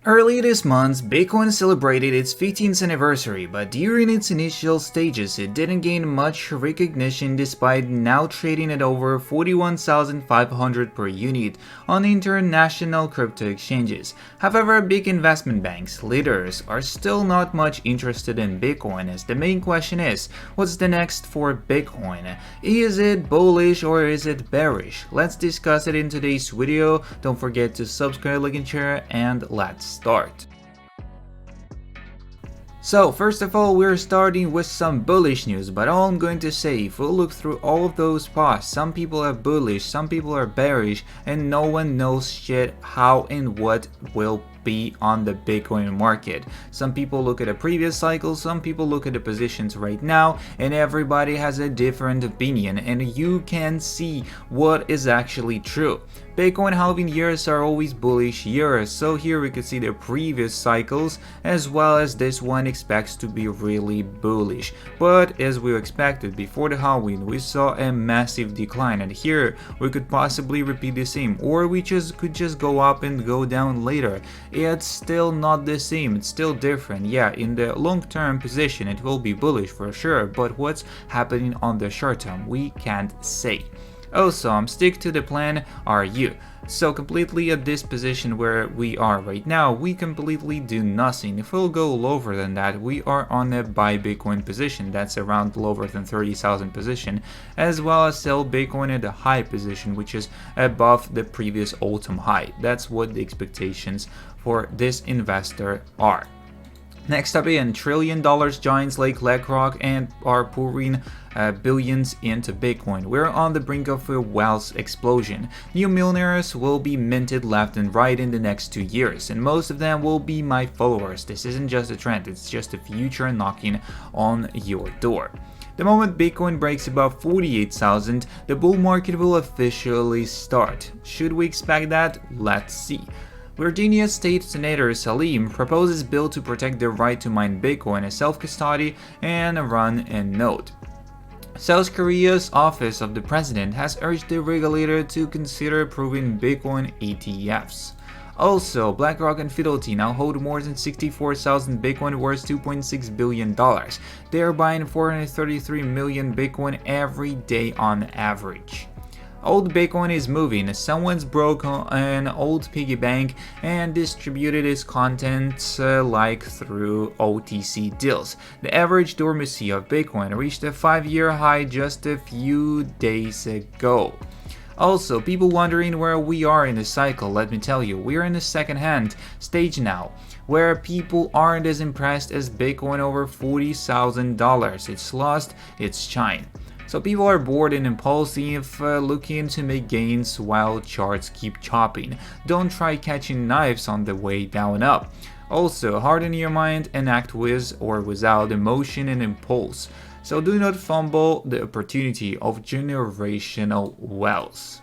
Early this month, Bitcoin celebrated its 15th anniversary, but during its initial stages it didn't gain much recognition despite now trading at over 41,500 per unit on international crypto exchanges. However, big investment banks, leaders, are still not much interested in Bitcoin, as the main question is, what's the next for Bitcoin? Is it bullish or is it bearish? Let's discuss it in today's video. Don't forget to subscribe, like and share, and let's start. So first of all, we're starting with some bullish news, but all I'm going to say, if we look through all of those posts, some people are bullish, some people are bearish, and no one knows shit how and what will be on the Bitcoin market. Some people look at a previous cycle, some people look at the positions right now, and everybody has a different opinion, and you can see what is actually true. Bitcoin halving years are always bullish years, so here we could see the previous cycles as well as this one expects to be really bullish. But as we expected before the halving, we saw a massive decline, and here we could possibly repeat the same, or we could just go up and go down later. It's still not the same, it's still different. Yeah, in the long-term position it will be bullish for sure, but what's happening on the short term we can't say. Also, stick to the plan, are you? So completely at this position where we are right now, we completely do nothing. If we'll go lower than that, we are on a buy Bitcoin position, that's around lower than 30,000 position, as well as sell Bitcoin at a high position, which is above the previous all-time high. That's what the expectations for this investor are. Next up in, $1 trillion giants like BlackRock and are pouring billions into Bitcoin. We're on the brink of a wealth explosion. New millionaires will be minted left and right in the next 2 years, and most of them will be my followers. This isn't just a trend, it's just a future knocking on your door. The moment Bitcoin breaks above 48,000, the bull market will officially start. Should we expect that? Let's see. Virginia State Senator Salim proposes bill to protect the right to mine Bitcoin as self-custody and run a node. South Korea's Office of the President has urged the regulator to consider approving Bitcoin ETFs. Also, BlackRock and Fidelity now hold more than 64,000 Bitcoin worth $2.6 billion. They are buying 433 million Bitcoin every day on average. Old Bitcoin is moving. Someone's broke an old piggy bank and distributed its contents like through OTC deals. The average dormancy of Bitcoin reached a 5-year high just a few days ago. Also, people wondering where we are in the cycle, let me tell you, we're in the second-hand stage now, where people aren't as impressed as Bitcoin over $40,000. It's lost its shine. So people are bored and impulsive, looking to make gains while charts keep chopping. Don't try catching knives on the way down up. Also, harden your mind and act with or without emotion and impulse. So do not fumble the opportunity of generational wealth.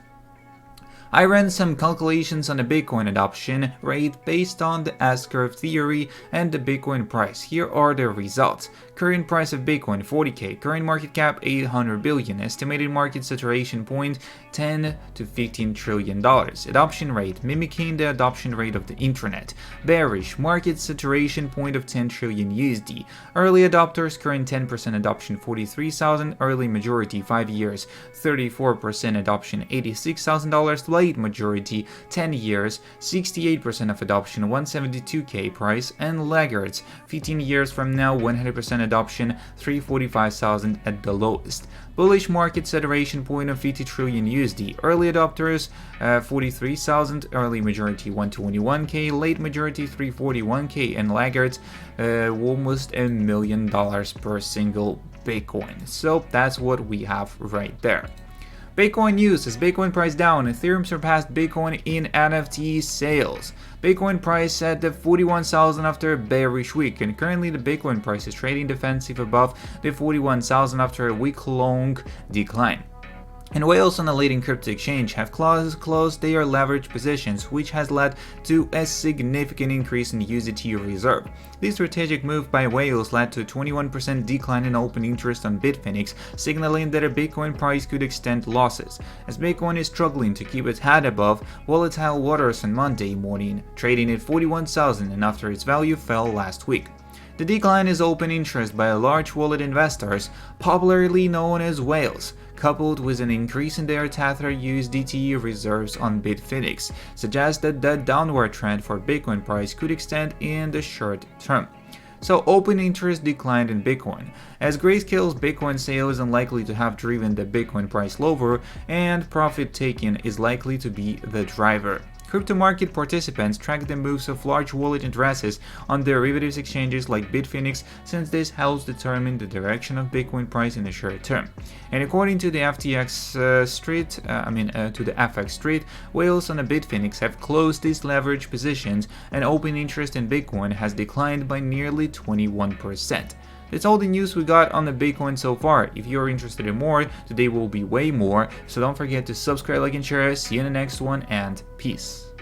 I ran some calculations on the Bitcoin adoption rate based on the S-curve theory and the Bitcoin price. Here are the results. Current price of Bitcoin 40k, current market cap 800 billion, estimated market saturation point 10 to 15 trillion dollars. Adoption rate mimicking the adoption rate of the internet. Bearish, market saturation point of 10 trillion USD. Early adopters, current 10% adoption 43,000, early majority 5 years 34% adoption $86,000, late majority 10 years 68% of adoption 172k price, and laggards 15 years from now 100% adoption 345,000 at the lowest. Bullish market saturation point of 50 trillion USD. Early adopters 43,000, early majority 121k, late majority 341k, and laggards almost $1 million per single Bitcoin. So that's what we have right there. Bitcoin news: as Bitcoin price down, Ethereum surpassed Bitcoin in NFT sales. Bitcoin price at the 41,000 after a bearish week, and currently the Bitcoin price is trading defensive above the 41,000 after a week-long decline. And whales on a leading crypto exchange have closed their leverage positions, which has led to a significant increase in USDT reserve. This strategic move by whales led to a 21% decline in open interest on Bitfinex, signaling that a Bitcoin price could extend losses, as Bitcoin is struggling to keep its head above volatile waters on Monday morning, trading at 41,000 and after its value fell last week. The decline is open interest by large wallet investors, popularly known as whales, coupled with an increase in their Tether USDT reserves on Bitfinex, suggests that the downward trend for Bitcoin price could extend in the short term. So open interest declined in Bitcoin, as Grayscale's Bitcoin sale is unlikely to have driven the Bitcoin price lower, and profit taking is likely to be the driver. Crypto market participants track the moves of large wallet addresses on derivatives exchanges like Bitfinex, since this helps determine the direction of Bitcoin price in the short term. And according to the FX Street, whales on the Bitfinex have closed these leverage positions, and open interest in Bitcoin has declined by nearly 21%. That's all the news we got on the Bitcoin so far. If you're interested in more, today will be way more, so don't forget to subscribe, like, and share. See you in the next one, and peace.